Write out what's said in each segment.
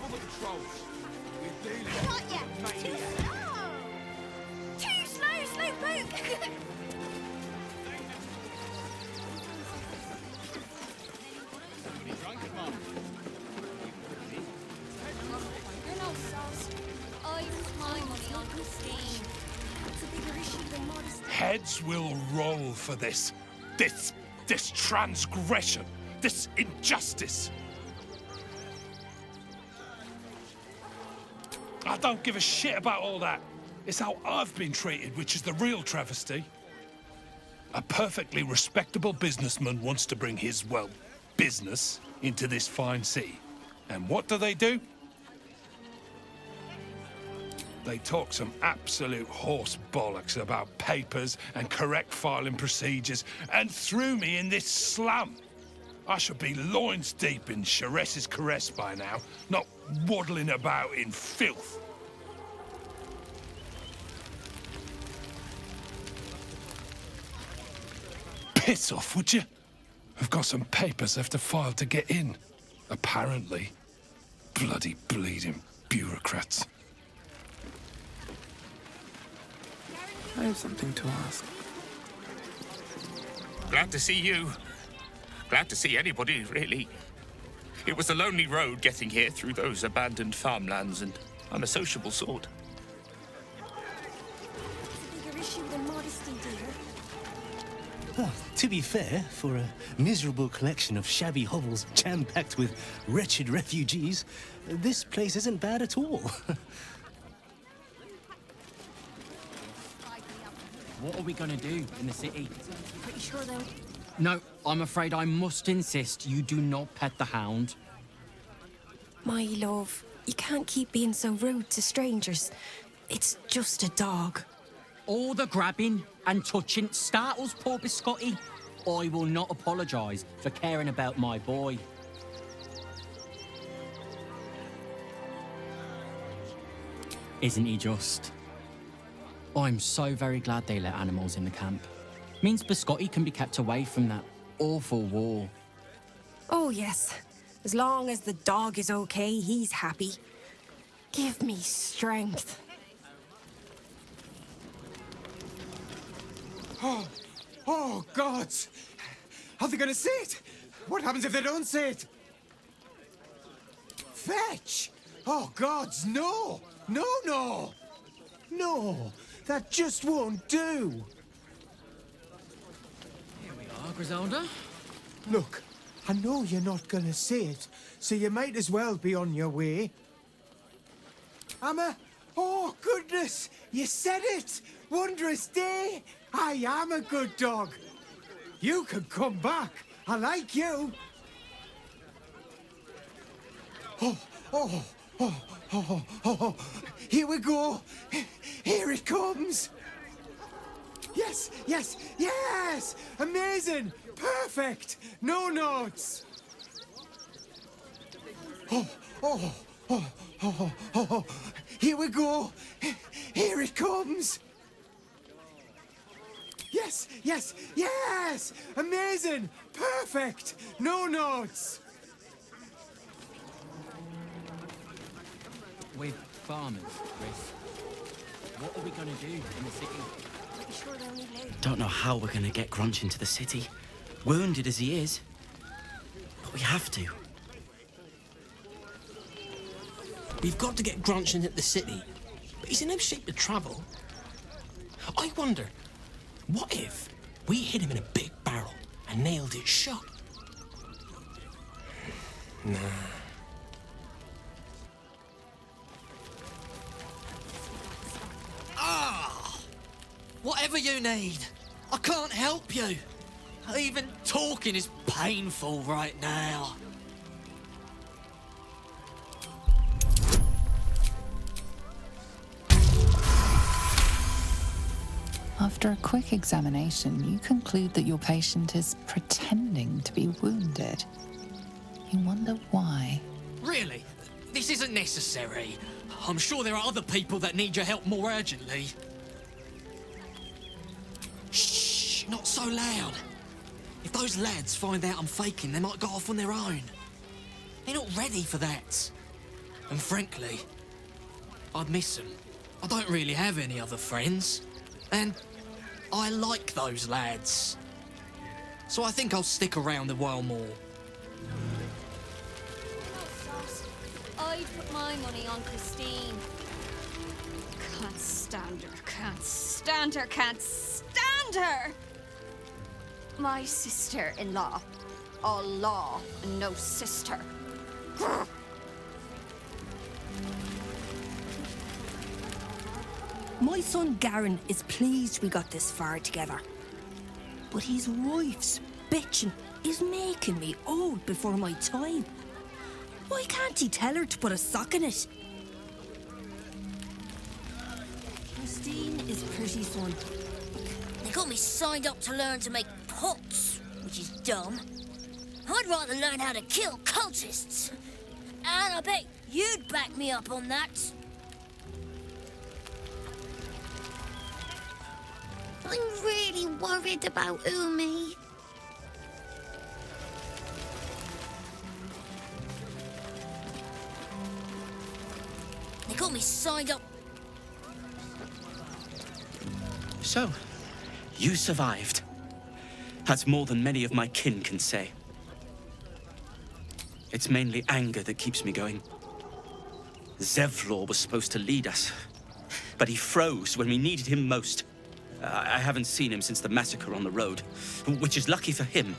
trouble the patrols. We're dealing Got ya! with Too slow! Too slow, Slowpoke! Hello, Sauce. I put my money on Christine. It's a bigger issue than modesty. Heads will roll for this. This transgression. This injustice. I don't give a shit about all that. It's how I've been treated, which is the real travesty. A perfectly respectable businessman wants to bring his, well, business into this fine city. And what do? They talk some absolute horse bollocks about papers and correct filing procedures and threw me in this slum. I should be loins deep in Chares's caress by now, not waddling about in filth. Piss off, would you? I've got some papers I have to file to get in. Apparently. Bloody bleeding bureaucrats. I have something to ask. Glad to see you. Glad to see anybody, really. It was a lonely road getting here through those abandoned farmlands, and I'm a sociable sort. It's a bigger issue than modesty, dear. Oh, to be fair, for a miserable collection of shabby hovels jam-packed with wretched refugees, this place isn't bad at all. What are we gonna do in the city? Pretty sure they'll... No, I'm afraid I must insist you do not pet the hound. My love, you can't keep being so rude to strangers. It's just a dog. All the grabbing and touching startles poor Biscotti. I will not apologise for caring about my boy. Isn't he just? I'm so very glad they let animals in the camp. Means Biscotti can be kept away from that awful war. Oh, yes. As long as the dog is okay, he's happy. Give me strength. Oh, gods! Are they gonna see it? What happens if they don't see it? Fetch! Oh, gods, no! No, no! No, that just won't do. Here we are, Griselda. Look, I know you're not gonna see it, so you might as well be on your way. Amma, oh, goodness, you said it! Wondrous day! I am a good dog. You can come back. I like you. Oh. Here we go. Here it comes. Yes. Amazing. Perfect. No notes. Oh. Here we go. Here it comes. Yes. Amazing. Perfect. No notes. With farmers, Chris. What are we gonna do in the city? Pretty sure they'll need loot. Don't know how we're gonna get Grunch into the city, wounded as he is. But we have to. We've got to get Grunch into the city, but he's in no shape to travel. I wonder, what if we hit him in a big barrel and nailed it shut? Nah. Whatever you need, I can't help you. Even talking is painful right now. After a quick examination, you conclude that your patient is pretending to be wounded. You wonder why. Really? This isn't necessary. I'm sure there are other people that need your help more urgently. Shh, not so loud. If those lads find out I'm faking, they might go off on their own. They're not ready for that. And frankly, I'd miss them. I don't really have any other friends. And I like those lads. So I think I'll stick around a while more. I'd put my money on Christine. Can't stand her, can't stand her, can't stand her! My sister-in-law. All law and no sister. Grr. My son Garen is pleased we got this far together. But his wife's bitching is making me old before my time. Why can't he tell her to put a sock in it? Christine is pretty fun. They got me signed up to learn to make pots, which is dumb. I'd rather learn how to kill cultists. And I bet you'd back me up on that. I'm really worried about Umi. They got me signed up. So, you survived. That's more than many of my kin can say. It's mainly anger that keeps me going. Zevlor was supposed to lead us, but he froze when we needed him most. I haven't seen him since the massacre on the road, which is lucky for him.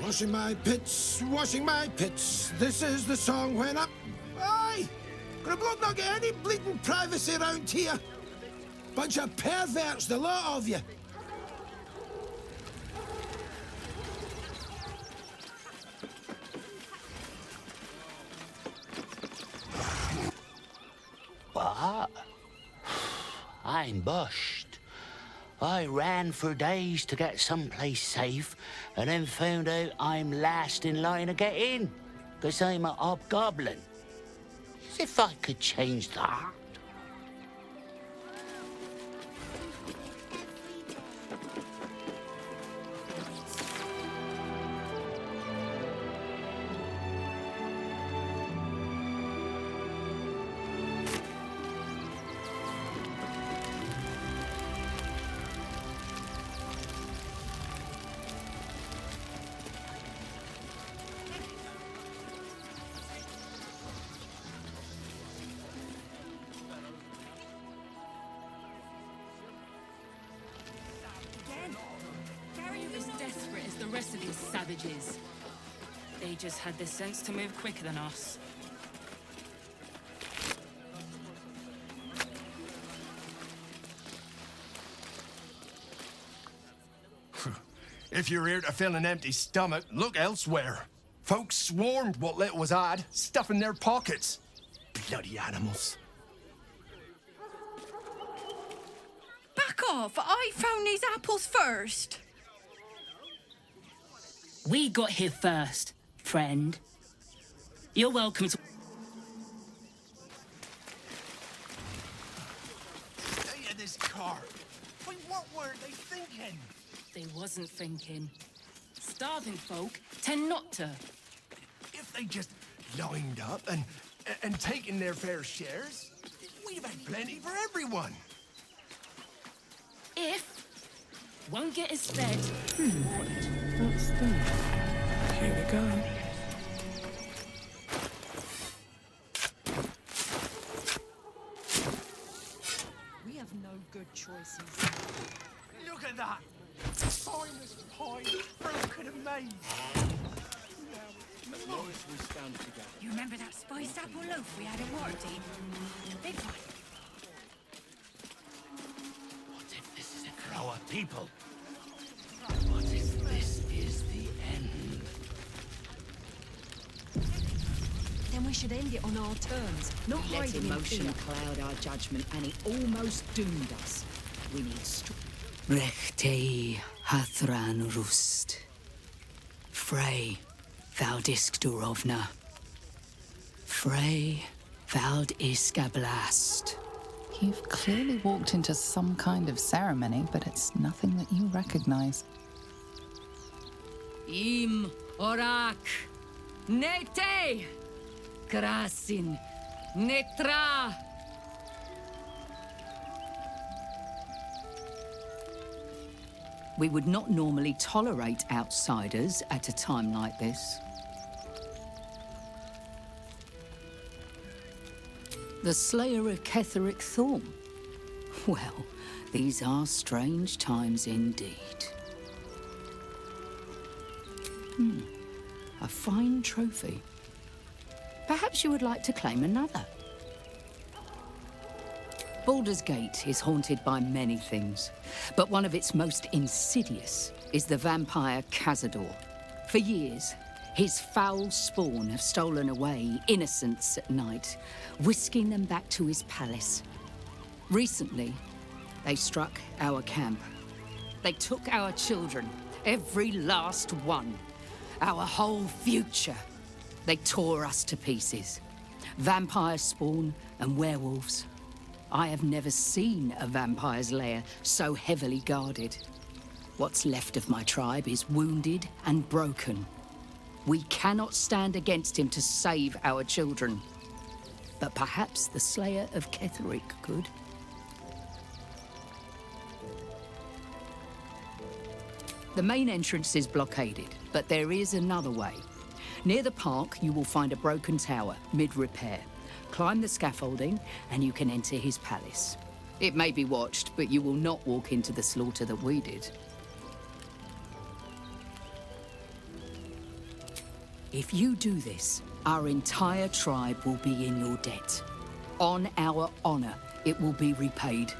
Washing my pits, washing my pits. This is the song when I'm... Aye! Could a bloke not get any bleeding privacy around here? Bunch of perverts, the lot of you. What? I'm bushed. I ran for days to get someplace safe, and then found out I'm last in line to get in, 'cause I'm a hobgoblin. As if I could change that. Rest of these savages. They just had the sense to move quicker than us. If you're here to fill an empty stomach, look elsewhere. Folks swarmed what little was had, stuffing their pockets. Bloody animals. Back off! I found these apples first. We got here first, friend. You're welcome to... Stay in this car. Wait, what were they thinking? They wasn't thinking. Starving folk tend not to. If they just lined up and taken their fair shares, we'd have had plenty for everyone. If won't get us fed. What's that? Here we go. We have no good choices. Look at that! Finest pie Brooke could have made. As long as we stand together. You remember that spiced apple loaf we had at Waterdeep? The big one. What if this is a crow of people? What if this is the end? Then we should end it on our terms, not Let hiding in emotion fear. cloud our judgment, and it almost doomed us. We need Rechtei Hathran Rust. Frey Valdisk Durovna. Frey Vald Iskablast. You've clearly walked into some kind of ceremony, but it's nothing that you recognize. Im orak, nete, krasin, netra. We would not normally tolerate outsiders at a time like this. The Slayer of Ketheric-Thorm. Well, these are strange times indeed. A fine trophy. Perhaps you would like to claim another. Baldur's Gate is haunted by many things, but one of its most insidious is the vampire Cazador. For years, his foul spawn have stolen away innocents at night, whisking them back to his palace. Recently, they struck our camp. They took our children, every last one, our whole future. They tore us to pieces. Vampire spawn and werewolves. I have never seen a vampire's lair so heavily guarded. What's left of my tribe is wounded and broken. We cannot stand against him to save our children. But perhaps the Slayer of Ketheric could. The main entrance is blockaded, but there is another way. Near the park, you will find a broken tower, mid-repair. Climb the scaffolding, and you can enter his palace. It may be watched, but you will not walk into the slaughter that we did. If you do this, our entire tribe will be in your debt. On our honor, it will be repaid.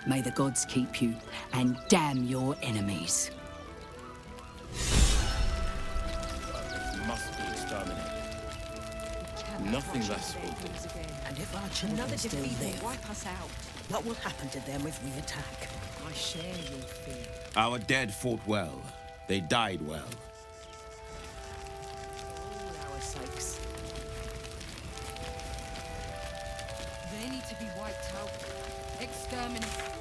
May the gods keep you, and damn your enemies. Must be exterminated. Nothing less will do. And if our children still live, wipe us out. What will happen to them if we attack? I share your fear. Our dead fought well. They died well. For our sakes. They need to be wiped out. Exterminated.